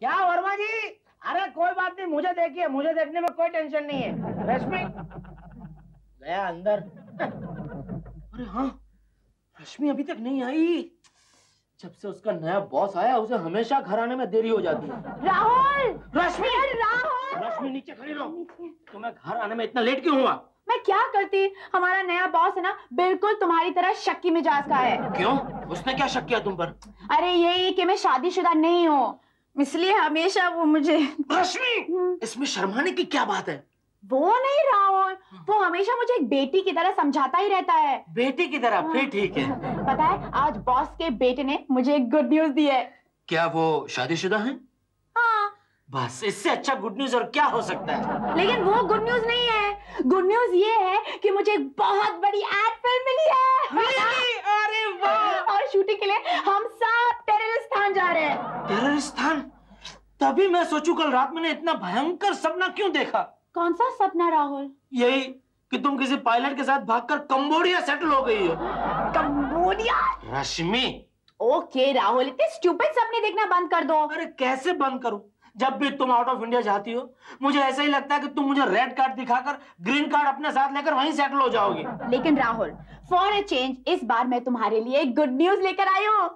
क्या वर्मा जी? अरे कोई बात नहीं, मुझे देखिए, मुझे देखने में कोई टेंशन नहीं है। रश्मि गया अंदर। अरे हाँ, रश्मि अभी तक नहीं आई। जब से उसका नया बॉस आया उसे हमेशा घर आने में देरी हो जाती है। राहुल! रश्मि! राहुल! रश्मि नीचे खड़ी रहो। तुम्हें घर आने में इतना लेट क्यों हुआ? मैं क्या करती, हमारा नया बॉस है ना, बिल्कुल तुम्हारी तरह शक्की मिजाज का है। क्यों? उसने क्या शक किया तुम पर? अरे यही कि मैं शादीशुदा नहीं हूँ, इसलिए हमेशा वो मुझे। रश्मि, इसमें शर्माने की क्या बात है? वो नहीं राहुल, वो हमेशा मुझे एक बेटी की तरह समझाता ही रहता है। बेटी की तरह? फिर ठीक है। पता है, आज बॉस के बेटे ने मुझे एक गुड न्यूज दी है। क्या वो शादीशुदा हैं? हाँ। बस इससे अच्छा गुड न्यूज और क्या हो सकता है? लेकिन वो गुड न्यूज नहीं है, गुड न्यूज ये है कि मुझे एक बहुत बड़ी एड फिल्म मिली है। अरे वाह! और शूटिंग के लिए हम सब टेररिस्तान जा रहे हैं। टेररिस्तान? तभी मैं सोचूं कल रात मैंने इतना भयंकर सपना क्यों देखा। कौन सा सपना राहुल? यही कि तुम किसी पायलट के साथ भागकर कंबोडिया सेटल हो गई हो। कंबोडिया? रश्मि, ओके राहुल, इतने स्टूपिड सपने देखना बंद कर दो। अरे कैसे बंद करूं? जब भी तुम आउट ऑफ इंडिया जाती हो मुझे ऐसा ही लगता है कि तुम मुझे रेड कार्ड दिखाकर ग्रीन कार्ड अपने साथ लेकर वहीं सेटल हो जाओगी। लेकिन राहुल, फॉर अ चेंज इस बार मैं तुम्हारे लिए एक गुड न्यूज लेकर आई हूँ।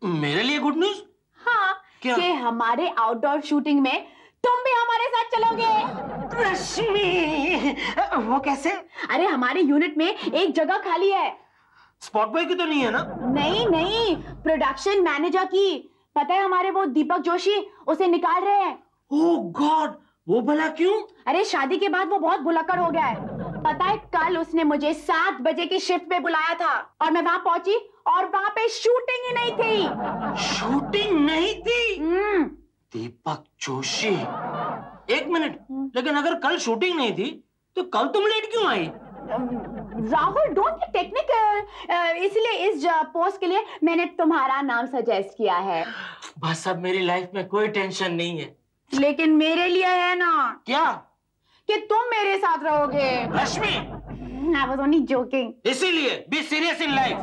मेरे लिए गुड न्यूज? हाँ, क्या? कि हमारे आउटडोर शूटिंग में तुम भी हमारे साथ चलोगे। रश्मि, वो कैसे? अरे हमारे यूनिट में एक जगह खाली है। स्पॉट बॉय की तो नहीं है ना? नहीं नहीं, प्रोडक्शन मैनेजर की। पता है, हमारे वो दीपक जोशी उसे निकाल रहे हैं। ओह गॉड, वो भला क्यों? अरे शादी के बाद वो बहुत भुलक्कड़ हो गया है। पता है, कल उसने मुझे 7 बजे की शिफ्ट पे बुलाया था और मैं वहां पहुंची और वहां पे शूटिंग ही नहीं थी। शूटिंग नहीं थी? दीपक जोशी, एक मिनट, लेकिन अगर कल शूटिंग नहीं थी तो कल तुम लेट क्यों आई? राहुल, डोंट गेट टेक्निकल, इसलिए इस पोस्ट के लिए मैंने तुम्हारा नाम सजेस्ट किया है। बस अब मेरी लाइफ में कोई टेंशन नहीं है। लेकिन मेरे लिए है ना। क्या? कि तुम मेरे साथ रहोगे। रश्मि, I was only joking. इसीलिए be serious in life.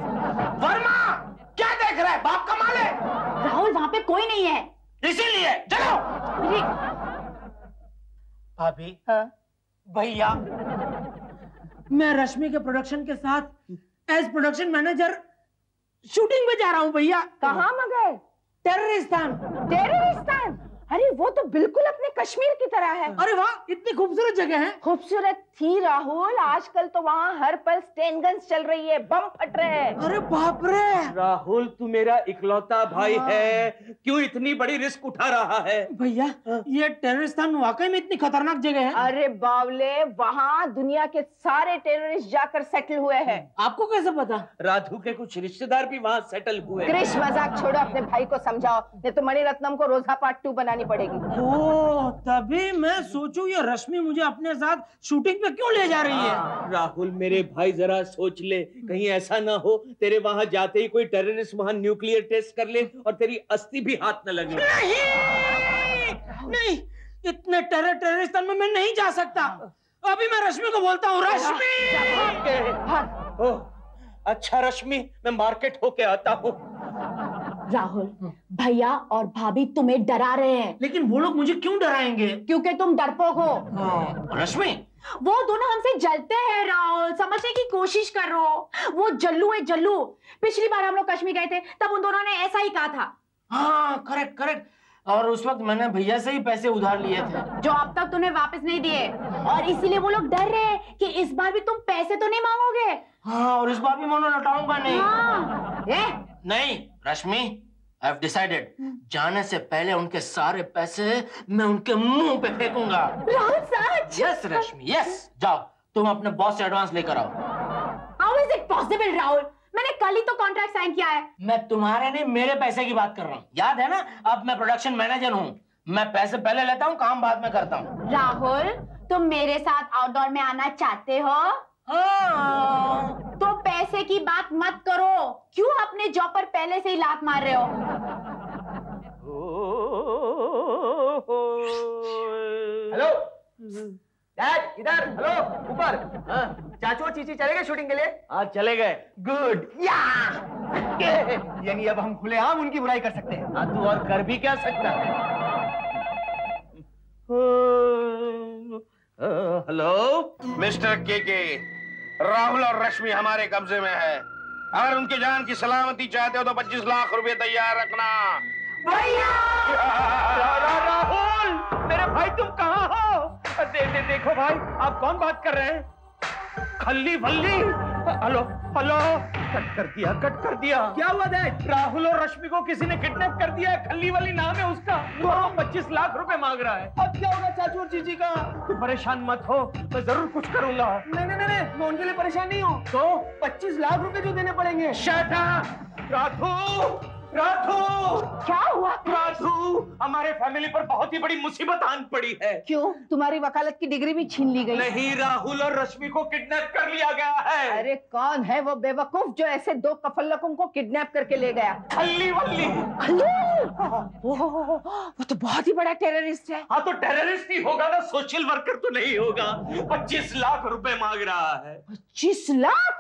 Verma, क्या देख रहा है? बाप कमाल है। राहुल, वहां पे कोई नहीं है। इसीलिए चलो। अरे भाभी, हाँ? भैया, मैं रश्मि के प्रोडक्शन के साथ एज प्रोडक्शन मैनेजर शूटिंग पे जा रहा हूँ भैया। कहाँ मगर? टेररिस्तान। टेररिस्तान? अरे वो तो बिल्कुल अपने कश्मीर की तरह है। अरे वाह, इतनी खूबसूरत जगह है। खूबसूरत थी राहुल, आजकल तो वहाँ हर पल स्टेन गन्स चल रही है, बम फट रहे हैं। अरे बाप रे! राहुल, तू मेरा इकलौता भाई है, क्यों इतनी बड़ी रिस्क उठा रहा है? भैया, ये टेररिस्तान वाकई में इतनी खतरनाक जगह है? अरे बावले, वहाँ दुनिया के सारे टेररिस्ट जाकर सेटल हुए हैं। आपको कैसे पता? राधु के कुछ रिश्तेदार भी वहाँ सेटल हुए। क्रिश, मजाक छोड़ो, अपने भाई को समझाओ, नहीं तो मणिरत्नम को रोजा पार्ट 2 बनानी पड़ेगी। ओह, तभी मैं सोचूं ये रश्मि मुझे अपने साथ शूटिंग पे क्यों ले जा रही है। राहुल मेरे भाई, जरा सोच ले, कहीं ऐसा ना हो तेरे वहां जाते ही कोई टेररिस्ट वहां न्यूक्लियर टेस्ट कर ले और तेरी अस्थि भी हाथ न लगे। नहीं, इतने टेररिस्तान में मैं नहीं जा सकता। अभी मैं रश्मि को बोलता हूँ। रश्मि! अच्छा रश्मि, मैं मार्केट होके आता हूँ। राहुल, भैया और भाभी तुम्हें डरा रहे हैं। लेकिन वो लोग मुझे क्यों डराएंगे? क्योंकि तुम डरपोक हो। रश्मि, वो दोनों हमसे जलते हैं राहुल, समझने की कोशिश करो। वो जल्लू है, जल्लू। पिछली बार हम लोग कश्मीर गए थे तब उन दोनों ने ऐसा ही कहा था। हाँ, करेक्ट करेक्ट। और उस वक्त मैंने भैया से ही पैसे उधार लिए थे जो अब तक तुमने वापस नहीं दिए, और इसीलिए वो लोग डर रहे हैं कि इस बार भी तुम पैसे तो नहीं मांगोगे। हाँ, और इस बार भी मैं उन्हें लौटाऊंगा नहीं। हाँ। नहीं रश्मि, आई हैव डिसाइडेड, जाने से पहले उनके सारे पैसे मैं उनके मुंह पे फेंकूंगा। राहुल, सच? यस रश्मि, यस। जाओ, तुम अपने बॉस से एडवांस लेकर आओ। How is it possible Rahul? मैंने कल ही तो कॉन्ट्रैक्ट साइन किया है। मैं तुम्हारे नहीं, मेरे पैसे की बात कर रहा हूँ। याद है ना, अब मैं प्रोडक्शन मैनेजर हूँ। मैं पैसे पहले लेता हूँ, काम बाद में करता हूँ। राहुल, तुम मेरे साथ आउटडोर में आना चाहते हो? हाँ। तो पैसे की बात मत करो। क्यों अपने जॉब पर पहले से ही लात मार रहे हो? हेलो डैड, इधर। हेलो ऊपर। चाचू और चीची चले गए शूटिंग के लिए? हाँ चले गए। गुड। या यानी अब हम खुलेआम उनकी बुराई कर सकते हैं। हाँ, तू और कर भी क्या सकता है? हेलो मिस्टर के राहुल और रश्मि हमारे कब्जे में है। अगर उनकी जान की सलामती चाहते हो तो 25 लाख रुपए तैयार रखना। राहुल, मेरे भाई तुम कहाँ हो? देखो भाई, आप कौन बात कर रहे हैं? खल्ली भल्ली। हेलो हेलो, कट कर दिया। क्या हुआ डैड? राहुल और रश्मि को किसी ने किडनैप कर दिया है। खल्ली वाली नाम है उसका। वो 25 लाख रुपए मांग रहा है। अब क्या होगा चाचू और चीची का? तुम परेशान मत हो, मैं जरूर कुछ करूंगा। नहीं, मैं उनके लिए परेशान नहीं हूँ। तो 25 लाख रुपए जो देने पड़ेंगे। Shut up! राधू, क्या हुआ? राधू, हमारे फैमिली पर बहुत ही बड़ी मुसीबत आन पड़ी है। क्यों? तुम्हारी वकालत की डिग्री भी छीन ली गई? नहीं, राहुल और रश्मि को किडनैप कर लिया गया है। अरे कौन है वो बेवकूफ जो ऐसे दो कफल्लकों को किडनैप करके ले गया? खल्ली वल्ली। वो तो बहुत ही बड़ा टेररिस्ट है। हाँ तो टेररिस्ट ही होगा ना, सोशल वर्कर तो नहीं होगा। 25 लाख रुपए मांग रहा है। 25 लाख?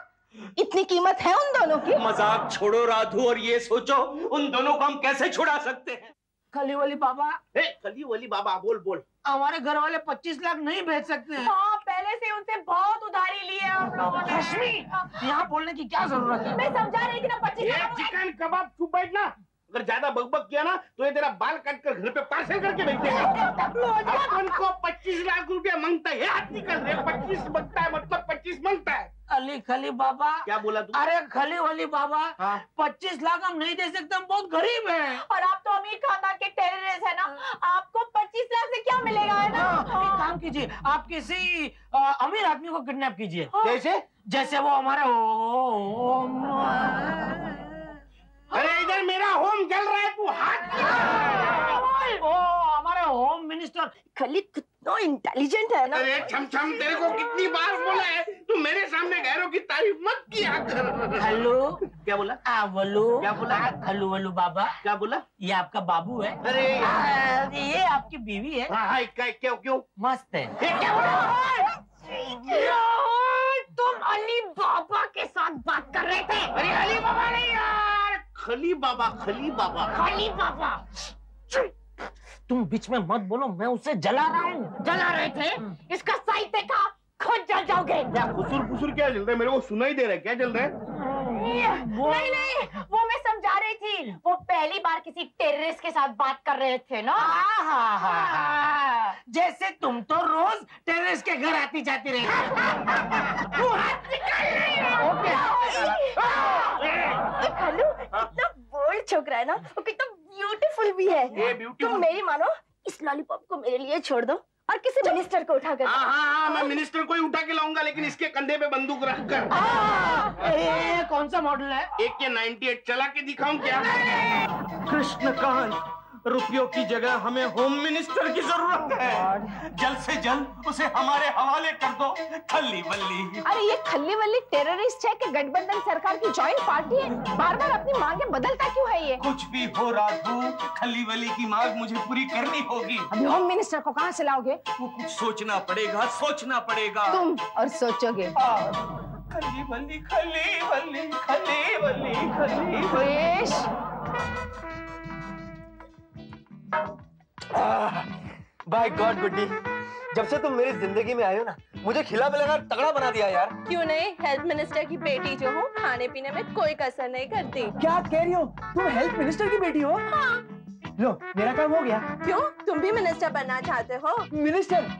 इतनी कीमत है उन दोनों की? मजाक छोड़ो राधू और ये सोचो उन दोनों को हम कैसे छुड़ा सकते हैं। खली वली बाबा, खली वली बाबा, बोल। हमारे घर वाले 25 लाख नहीं भेज सकते हैं। हाँ, पहले से उनसे बहुत उधारी ली है हम लोगों ने। रश्मि, यहाँ बोलने की क्या जरूरत है? मैं समझा रही थी ना, 25 लाख। चिकन कबाब, चुप बैठना। अगर ज्यादा बकबक किया ना तो ये तेरा बाल काट कर घर पे पार्सल करके भेज देगा। अपन को 25 लाख रुपया मांगता है, हाथ निकल रहे। 25 मांगता है मतलब 25 मांगता है। अली खली बाबा, क्या बोला तू? अरे खली वली बाबा, हाँ? 25 लाख हम नहीं दे सकते, हम बहुत गरीब हैं। और आप तो अमीर खानदान के टेररिस्ट है ना, आपको 25 लाख से क्या मिलेगा, है ना? एक काम कीजिए, आप किसी अमीर आदमी को किडनैप कीजिए। जैसे वो हमारे अरे इधर मेरा होम जल रहा है, तू हाथ ओ हमारे होम मिनिस्टर। खली कितना इंटेलिजेंट है ना। अरे छम तेरे को कितनी बार बोला है तू मेरे सामने गैरों की तारीफ मत किया कर। हेलो, क्या बोला? वल्लू। क्या बोला? खल्लू वल्लू बाबा। क्या बोला? ये आपका बाबू है। अरे ये आपकी बीवी है। हाँ, क्यों? मस्त है। क्या बोला? तुम अली बाबा के साथ बात कर रहे थे? अरे अली बाबा नहीं यार, खली बाबा। खली बाबा। तुम बीच में मत बोलो, मैं उसे जला रहा हूँ। जला रहे थे? इसका साइड देखा, खुद जल जाओगे। क्या खुसुर क्या जल रहा है? मेरे को सुनाई दे रहा है, क्या जल रहा है? नहीं, वो मैं समझा रही थी। वो पहली बार किसी टेररिस्ट के साथ बात कर रहे थे ना। जैसे तुम तो रोज टेररिस्ट के घर आती जाती रही। खल्लू इतना बोल्ड छोकरा है ना, वो कितना ब्यूटीफुल भी है। तुम मेरी मानो, इस लॉलीपॉप को मेरे लिए छोड़ दो और किसी मिनिस्टर को उठा कर। हाँ, मैं मिनिस्टर को ही उठा के लाऊंगा, लेकिन इसके कंधे पे बंदूक रख कर। कौन सा मॉडल है? एक के 98 चला के दिखाऊं क्या? कृष्णकांत, रुपयों की जगह हमें होम मिनिस्टर की जरूरत है। जल्द से जल्द उसे हमारे हवाले कर दो। खल्ली वल्ली। अरे ये खल्ली वल्ली टेररिस्ट है कि गठबंधन सरकार की जॉइंट पार्टी है? बार बार अपनी मांगे बदलता क्यों है ये? कुछ भी हो राधू, खल्ली वल्ली की मांग मुझे पूरी करनी होगी। अभी होम मिनिस्टर को कहाँ से लाओगे? वो कुछ सोचना पड़ेगा। तुम और सोचोगे। खल्ली वल्ली। बाय गॉड गुड्डी, जब से तुम मेरी जिंदगी में आए हो ना, मुझे खिला पिलाकर तगड़ा बना दिया यार। क्यों नहीं? हेल्थ मिनिस्टर की बेटी जो हूँ, खाने पीने में कोई कसर नहीं करती। क्या कह रही हो? तुम हेल्थ मिनिस्टर की बेटी हो? हाँ। लो, मेरा काम हो गया। क्यों? तुम भी मिनिस्टर बनना चाहते हो? मिनिस्टर?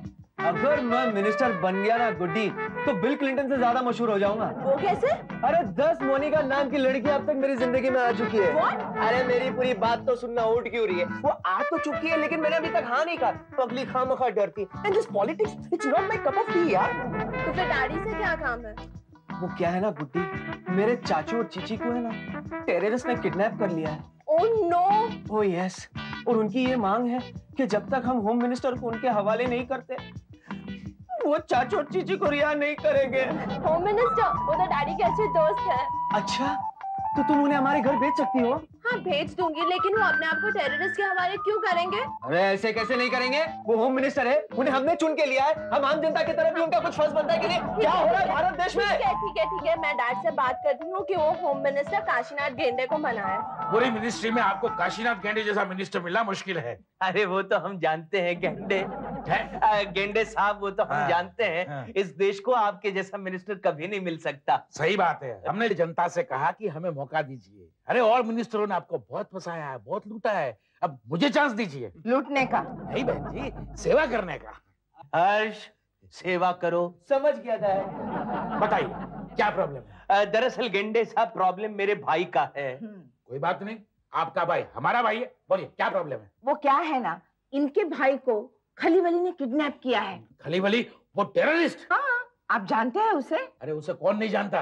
अगर मैं मिनिस्टर बन गया ना गुड्डी, तो बिल क्लिंटन से ज्यादा मशहूर हो जाऊंगा। वो कैसे? अरे 10 मोनिका नाम की लड़की अब तक मेरी जिंदगी में आ चुकी है। What? अरे मेरी पूरी बात तो सुनना, उठ क्यों रही है? वो आ तो चुकी है, लेकिन मैंने अभी तक हाँ नहीं कहा। पगली खामखा डरती। And this politics, it's not my cup of T यार। तो फिर डैडी से क्या काम है? वो क्या है ना गुड्डी, मेरे चाचू और चीची को है ना टेररिस्ट ने किडनैप कर लिया है। Oh no. ओह यस, और उनकी ये मांग है कि जब तक हम होम मिनिस्टर को उनके हवाले नहीं करते, वो चाचू और चीची को रिहा नहीं करेंगे। होम मिनिस्टर, वो तो डैडी के अच्छे दोस्त है। अच्छा, तो तुम उन्हें हमारे घर भेज सकती हो? हाँ भेज दूंगी, लेकिन वो अपने आप को टेररिस्ट के हवाले क्यों करेंगे? अरे ऐसे कैसे नहीं करेंगे? वो होम मिनिस्टर है, उन्हें हमने चुन के लिया है। हम आम जनता की तरफ भी उनका कुछ फर्ज बनता है कि नहीं? क्या हो रहा है भारत देश में? ठीक है, मैं डैड से बात करती हूँ कि वो होम मिनिस्टर काशीनाथ गेंडे को मनाए। पूरी मिनिस्ट्री में आपको काशीनाथ गेंडे जैसा मिनिस्टर मिलना मुश्किल है। अरे वो तो हम जानते हैं गेंडे, गेंडे साहब, वो तो हम जानते हैं, इस देश को आपके जैसा मिनिस्टर कभी नहीं मिल सकता। सही बात है, हमने जनता से कहा कि हमें मौका दीजिए। अरे और मिनिस्टरों ने आपको बहुत फंसाया है, बहुत लूटा है, अब मुझे चांस दीजिए। लूटने का? नहीं बहन जी, सेवा करने का। हर्ष, सेवा करो। समझ गया था। बताइए क्या प्रॉब्लम है? दरअसल गेंडे साहब, प्रॉब्लम मेरे भाई का है। कोई बात नहीं, आपका भाई हमारा भाई है, बोलिए क्या प्रॉब्लम है? वो क्या है ना, इनके भाई को खलीवली ने किडनैप किया है। खलीवली? वो टेररिस्ट? हाँ, आप जानते हैं उसे? अरे उसे कौन नहीं जानता,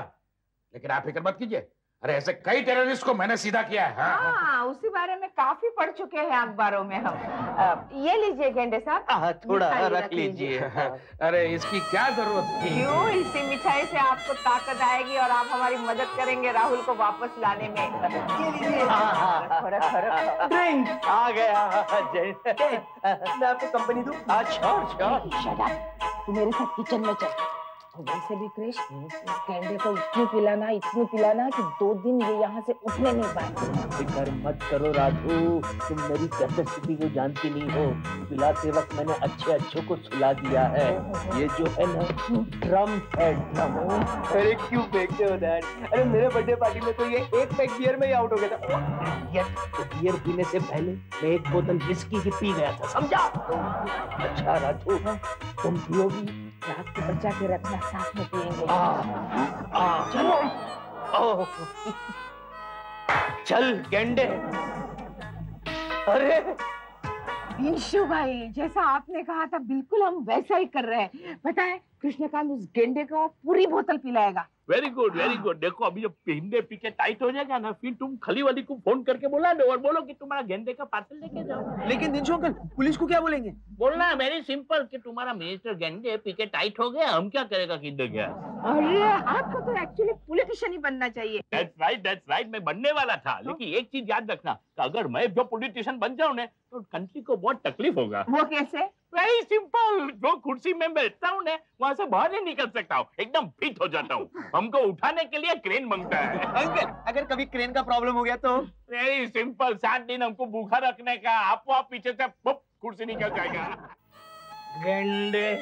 लेकिन आप फिक्र मत कीजिए, अरे ऐसे कई टेररिस्ट को मैंने सीधा किया है। हाँ, उसी बारे में काफी पढ़ चुके हैं अखबारों में हम। ये लीजिए गेंडे साहब, थोड़ा रख लीजिए। अरे इसकी क्या जरूरत थी? क्यों, इसी मिठाई से आपको ताकत आएगी और आप हमारी मदद करेंगे राहुल को वापस लाने में। ये लीजिए। ड्रिंक आ गया। मैं आपको कंपनी दूं? शट अप, तू मेरे साथ किचन में चल। वैसे भी क्रिश, इस गेंडे को इतनी पिलाना कि 2 दिन ये यहाँ से उठने नहीं पाए। फिक्र मत करो राधू, तुम मेरी कैपेसिटी को जानती नहीं हो। पिलाते वक्त मैंने अच्छे को सुला दिया है। ये जो है ना, ड्रम है, ड्रम। अरे क्यों फेंकते हो डैड? अरे मेरे बर्थडे पार्टी में तो ये एक पैक बियर में ही आउट हो गया था। तो बियर पीने से पहले मैं 1 बोतल विस्की की पी गया था, समझा? अच्छा राधू, तुम पियोगी? रात को बचा के रखना, साथ में पिएंगे। चलो। चल गेंडे। अरे बिंशु भाई, जैसा आपने कहा था बिल्कुल हम वैसा ही कर रहे हैं। पता है, कृष्णकांत उस गेंडे को पूरी बोतल पिलाएगा। Very good very good. देखो अभी जब गेंडे पी के टाइट हो जाएगा ना, फिर तुम खलीवली को फोन करके बुला दो और बोलो कि तुम्हारा गेंडे का पार्सल लेके जाओ। लेकिन दिनशु अंकल, पुलिस को क्या बोलेंगे? बोलना है वेरी सिंपल कि तुम्हारा मिनिस्टर गेंडे पी के टाइट हो गया, हम क्या करेगा किधर गया। अरे आपको तो एक्चुअली पॉलिटिशियन ही बनना चाहिए। That's right, मैं बनने वाला था, लेकिन एक चीज याद रखना कि अगर मैं जो पॉलिटिशियन बन जाऊं ना, तो कंट्री को बहुत तकलीफ होगा। वो कैसे? वेरी सिंपल, जो कुर्सी में बैठता हूँ ना, वहाँ से बाहर नहीं निकल सकता हूँ, एकदम फिट हो जाता हूँ। हमको उठाने के लिए क्रेन मांगता है। अंकल, अगर कभी क्रेन का प्रॉब्लम हो गया तो? वेरी सिंपल, 7 दिन हमको भूखा रखने का, आप पीछे से कुर्सी निकल जाएगा। गेंडे,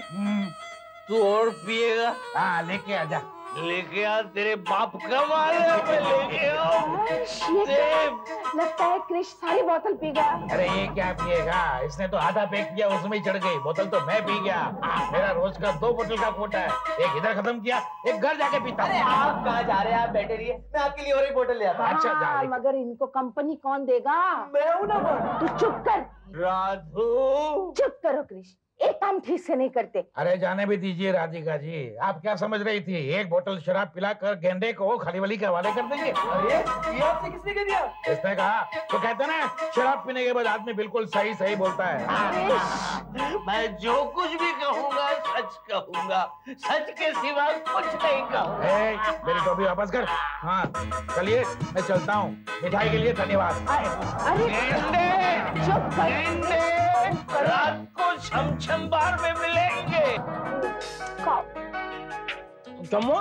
तू और पिएगा? हाँ, लेके आजा। लेके आ, तेरे बाप का माल है, मैं लेके आऊं। लगता है क्रिश सारी बोतल पी गया। अरे ये क्या पिएगा, इसने तो आधा पैक किया, उसमें ही चढ़ गई, बोतल तो मैं पी गया। मेरा रोज का 2 बोतल का कोटा है, एक इधर खत्म किया, एक घर जाके पीता हूँ। आप कहाँ जा रहे हैं? आप बैठे रहिए, मैं आपके लिए और एक बोतल ले आता हूँ। अच्छा जा। मगर इनको कंपनी कौन देगा? मैं हूँ ना। तू चुप कर। राधू, चुप करो क्रिश, एक काम ठीक से नहीं करते। अरे जाने भी दीजिए राधिका जी, आप क्या समझ रही थी, 1 बोतल शराब पिलाकर गेंडे को खलीवली के हवाले कर देंगे? अरे ये आपसे किसने कह दिया? इसने कहा, तो कहते ना शराब पीने के बाद आदमी बिल्कुल सही बोलता है। मैं जो कुछ भी कहूँगा सच कहूँगा, सच के सिवा कुछ नहीं कहूँगा। मेरी टोपी वापस कर। हाँ चलिए, मैं चलता हूँ, मिठाई के लिए धन्यवाद। अरे चुप कर। रात को छम बार में मिलेंगे। चम्मो,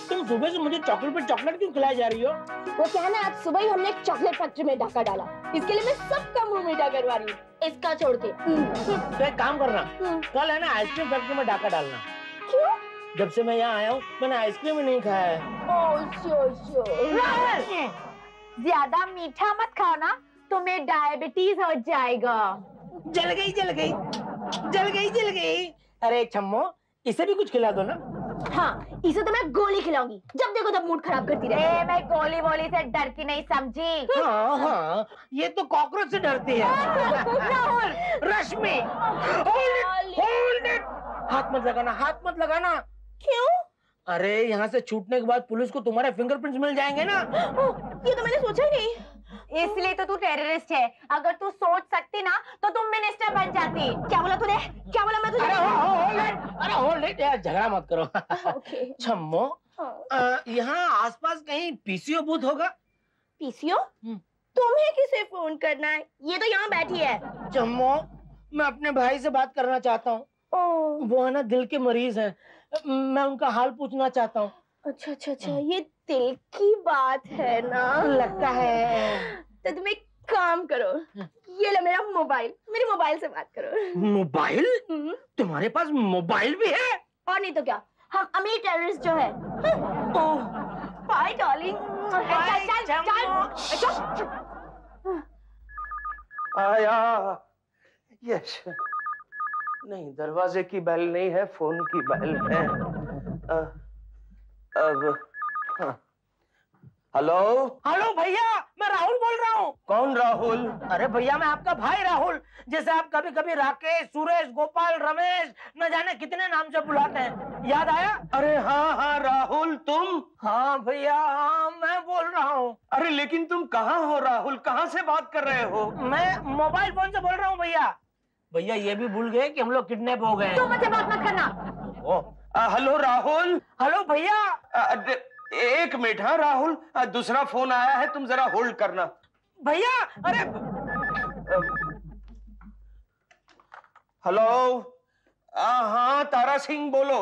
तुम सुबह से मुझे चॉकलेट पे चॉकलेट क्यों खिलाई जा रही हो? वो क्या है ना, आज सुबह ही हमने एक चॉकलेट फैक्ट्री में डाका डाला, इसके लिए मैं सबका मुंह मीठा करवा रही हूँ, इसका छोड़ के। तो एक काम करना, कल है ना आइसक्रीम फैक्ट्री में डाका डालना। क्यों? जब से मैं यहाँ आया हूँ मैंने आइसक्रीम ही नहीं खाया है। ज्यादा मीठा मत खाओ ना, तुम्हें डायबिटीज हो जाएगा। जल गई। अरे छम्मो, इसे भी कुछ खिला दो ना। हाँ, इसे तो मैं गोली खिलाऊंगी, जब देखो तब मूड खराब करती रहती है। मैं गोली वोली से डर की नहीं समझी। हाँ, ये तो कॉकरोच से डरती है। रश्मि, होल्ड इट। हाथ मत लगाना। क्यों? अरे यहाँ से छूटने के बाद पुलिस को तुम्हारे फिंगरप्रिंट्स मिल जाएंगे ना। ये तो मैंने सोचा ही नहीं। इसलिए तो तू टेररिस्ट है, अगर तू सोच सकती ना तो तुम मिनिस्टर बन जाती। क्या बोला तूने? क्या बोला मैं तुझे? अरे होल्ड इट यार, झगड़ा मत करो। छम्मो, यहाँ आसपास कहीं पीसीओ बूथ होगा? पीसीओ? तुम्हें किसे फोन करना है? ये तो यहाँ बैठी है। छम्मो, मैं अपने भाई से बात करना चाहता हूँ। वो है ना दिल के मरीज हैं, मैं उनका हाल पूछना चाहता हूँ। अच्छा, ये दिल की बात है ना? लगता है। तो तुम एक काम करो, ये लो मेरा मोबाइल, मेरे मोबाइल से बात करो। मोबाइल? तुम्हारे पास मोबाइल भी है? और नहीं तो क्या, हम अमीर टेररिस्ट जो है। Bye darling. चल। आया। यस। नहीं, दरवाजे की बेल नहीं है, फोन की बेल है। अब हेलो। हेलो भैया, मैं राहुल बोल रहा हूँ। कौन राहुल? अरे भैया, मैं आपका भाई राहुल। जैसे आप कभी कभी राकेश, सुरेश, गोपाल, रमेश, न जाने कितने नाम से बुलाते हैं, याद आया? अरे हाँ हाँ राहुल, तुम? हाँ भैया, हाँ मैं बोल रहा हूँ। अरे लेकिन तुम कहाँ हो राहुल? कहाँ से बात कर रहे हो? मैं मोबाइल फोन से बोल रहा हूँ भैया। भैया ये भी भूल गए कि हम लोग किडनैप हो गए। तुम मुझसे बात मत करना। हेलो राहुल। हेलो भैया। एक मिनट। हाँ राहुल, दूसरा फोन आया है, तुम जरा होल्ड करना। भैया, अरे हेलो। हाँ तारा सिंह बोलो।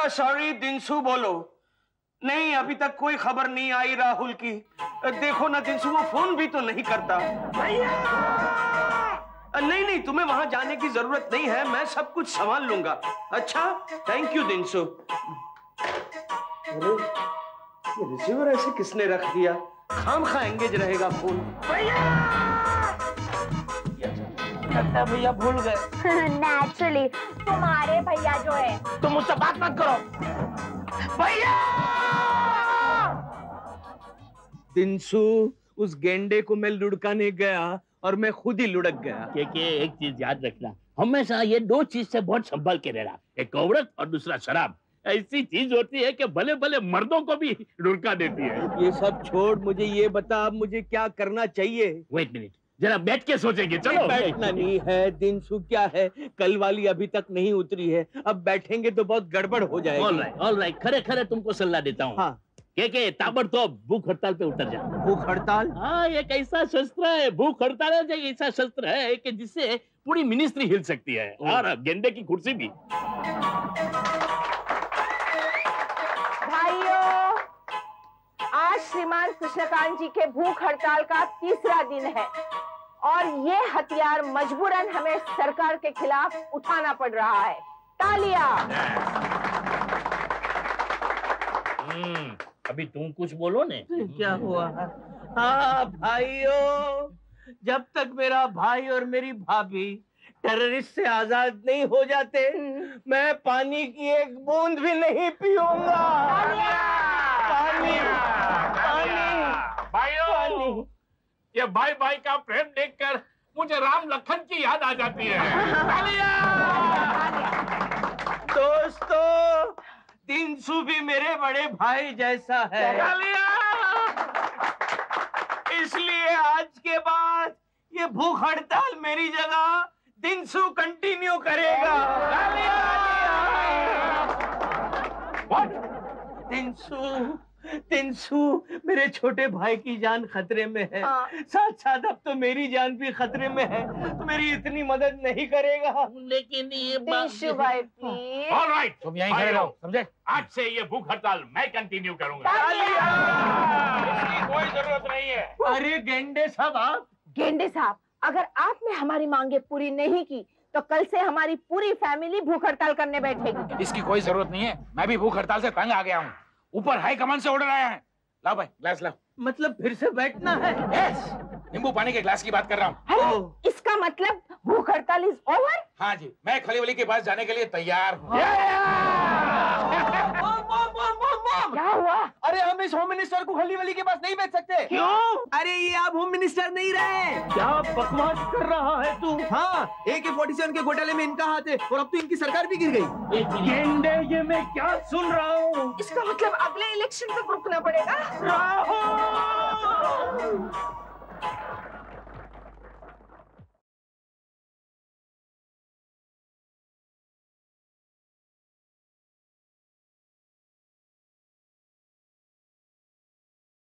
सॉरी, दिनसू बोलो। नहीं, अभी तक कोई खबर नहीं आई राहुल की। देखो ना दिनसू, वो फोन भी तो नहीं करता। भैया, नहीं नहीं, तुम्हें वहां जाने की जरूरत नहीं है, मैं सब कुछ संभाल लूंगा। अच्छा, थैंक यू दिनसू। अरे ये रिसीवर ऐसे किसने रख दिया? खामखा एंगेज रहेगा फोन। लगता है भैया भूल गए। नेचुरली, तुम्हारे भैया जो है। तुम मुझसे बात मत करो भैया। दिनसू, उस गेंडे को मैं लुढ़काने गया और मैं खुद ही लुढ़क गया। के एक चीज याद रखना, हमेशा ये दो चीज से बहुत संभल के रहना, एक औरत और दूसरा शराब। ऐसी चीज होती है कि भले भले मर्दों को भी लुढ़का देती है। ये सब छोड़, मुझे ये बता, अब मुझे क्या करना चाहिए? वेट मिनट, जरा बैठ के सोचेंगे। चलो। बैठना नहीं है दिनसू, क्या है, कल वाली अभी तक नहीं उतरी है, अब बैठेंगे तो बहुत गड़बड़ हो जाएगी। ऑल राइट, खरे खरे तुमको सलाह देता हूँ। हाँ। के ताबड़तोड़ भूख हड़ताल पे उतर जा। भूख हड़ताल? हाँ, एक ऐसा शस्त्र है, भूख हड़ताल है, एक ऐसा शस्त्र है कि जिससे पूरी मिनिस्ट्री हिल सकती है, और गेंदे की कुर्सी भी। भाइयों, आज श्रीमान कृष्णकांत जी के भूख हड़ताल का तीसरा दिन है और ये हथियार मजबूरन हमें सरकार के खिलाफ उठाना पड़ रहा है। तालियां। अभी तुम कुछ बोलो ने। क्या हुआ? हाँ भाइयों, जब तक मेरा भाई और मेरी भाभी टेररिस्ट से आजाद नहीं हो जाते, मैं पानी की एक बूंद भी नहीं पीऊंगा। पानी, पानी, भाइयों, ये भाई भाई का प्रेम देखकर मुझे राम लखन की याद आ जाती है। दोस्तों, दिनसू भी मेरे बड़े भाई जैसा है, इसलिए आज के बाद ये भूख हड़ताल मेरी जगह दिनसू कंटिन्यू करेगा। दिनसू, दिनसू, मेरे छोटे भाई की जान खतरे में है, साथ साथ अब तो मेरी जान भी खतरे में है, तो मेरी इतनी मदद नहीं करेगा। लेकिन ये दिनसू भाई प्लीज। ऑल राइट, तुम यहीं खड़े रहो, समझे? आज से ये भूख हड़ताल मैं कंटिन्यू करूंगा। इसकी कोई जरूरत नहीं है। अरे गेंडे साहब, आप? गेंडे साहब, अगर आपने हमारी मांगे पूरी नहीं की तो कल से हमारी पूरी फैमिली भूख हड़ताल करने बैठेगी। इसकी कोई जरूरत नहीं है, मैं भी भूख हड़ताल से तंग आ गया हूँ। ऊपर हाई कमान से ऑर्डर आया है। लाओ भाई, ग्लास लाओ। मतलब फिर से बैठना है? यस, नींबू पानी के ग्लास की बात कर रहा हूँ। इसका मतलब भूख हड़ताल इज ओवर? हाँ जी, मैं खलीवली के पास जाने के लिए तैयार हूँ। क्या हुआ? अरे हम इस होम मिनिस्टर को खलीवली के पास नहीं भेज सकते। क्यों? अरे ये अब होम मिनिस्टर नहीं रहे। क्या बकवास कर रहा है तू? हाँ, AK-47 के घोटाले में इनका हाथ है और अब तो इनकी सरकार भी गिर गई। गेंडे, ये मैं क्या सुन रहा हूँ? इसका मतलब अगले इलेक्शन तक रुकना पड़ेगा। राहुल!